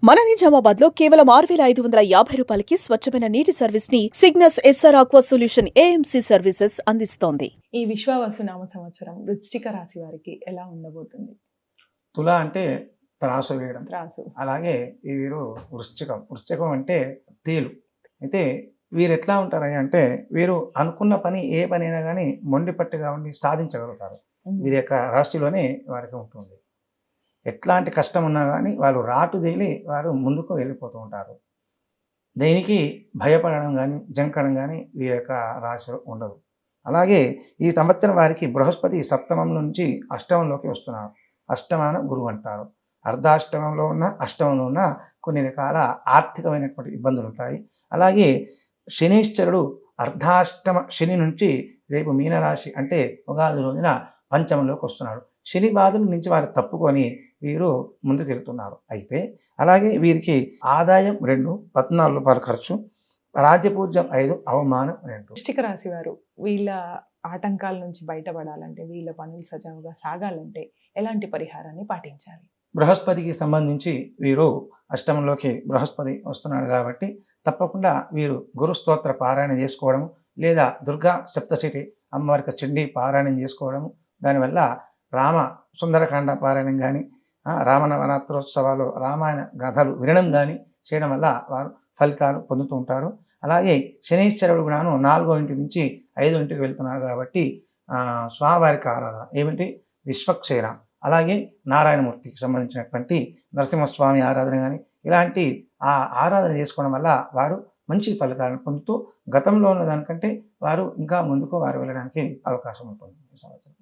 మన నిజామాబాద్ లో కేవలం 6,550 రూపాయలకి స్వచ్ఛమైన నీటి సర్వీస్ ని Cygnus SR aqua solution AMC services అందిస్తోంది. ఈ విశ్వావసునామ సంవత్సరం వృశ్చిక రాశి వారికి ఎలా ఉండబోతుంది? తుల అంటే త్రాసు వేయడం, త్రాసు. అలాగే ఈ వీరు వృశ్చికం అంటే తేలు. అయితే వీరు ఎట్లా ఉంటారు అంటే వీరు అనుకున్న పని ఏ పని అయినా కానీ మొండి పట్టుగా ఉండి సాధించగలుగుతారు. వీరి యొక్క రాశిలోనే వారికి ఉంటుంది. ఎట్లాంటి కష్టం ఉన్నా కానీ వాళ్ళు రాటుదేలి వారు ముందుకు వెళ్ళిపోతూ ఉంటారు. దేనికి భయపడడం కానీ జంకడం కానీ వీరి యొక్క రాశిలో ఉండదు. అలాగే ఈ సంవత్సరం వారికి బృహస్పతి సప్తమం నుంచి అష్టమంలోకి వస్తున్నారు. అష్టమాన గురువు అంటారు. అర్ధాష్టమంలో ఉన్న అష్టమంలో ఉన్న కొన్ని రకాల ఆర్థికమైనటువంటి ఇబ్బందులు ఉంటాయి. అలాగే శనీశ్వరుడు అర్ధాష్టమ శని నుంచి రేపు మీనరాశి అంటే ఉగాది రోజున పంచమంలోకి వస్తున్నాడు. శని బాధల నుంచి వారు తప్పుకొని వీరు ముందుకు వెళ్తున్నారు. అయితే అలాగే వీరికి ఆదాయం 2, 14 రూపాయల ఖర్చు, రాజ్యపూజ్యం 5, అవమానం 2. వృశ్చిక రాశి వారు వీళ్ళ ఆటంకాల నుంచి బయటపడాలంటే, వీళ్ళ పనులు సజావుగా సాగాలంటే ఎలాంటి పరిహారాన్ని పాటించాలి? బృహస్పతికి సంబంధించి వీరు అష్టమంలోకి బృహస్పతి వస్తున్నాడు కాబట్టి తప్పకుండా వీరు గురు స్తోత్ర పారాయణ చేసుకోవడము, లేదా దుర్గా సప్తశతి అమ్మవారికి చండీ పారాయణం చేసుకోవడము, దానివల్ల రామ సుందరకాండ పారాయణం కానీ రామనవరాత్రోత్సవాలు రామాయణ గాథలు వినడం కానీ చేయడం వల్ల వారు ఫలితాలు పొందుతూ ఉంటారు. అలాగే శనీశ్వరుడు కూడాను 4వ ఇంటి నుంచి 5వ ఇంటికి వెళ్తున్నారు కాబట్టి స్వామివారికి ఆరాధన ఏమిటి విశ్వక్సేన, అలాగే నారాయణమూర్తికి సంబంధించినటువంటి నరసింహస్వామి ఆరాధన కానీ ఇలాంటి ఆరాధన చేసుకోవడం వల్ల వారు మంచి ఫలితాలను పొందుతూ గతంలో ఉన్న దానికంటే వారు ఇంకా ముందుకు వారు వెళ్ళడానికి అవకాశం ఉంటుంది ఈ సంవత్సరం.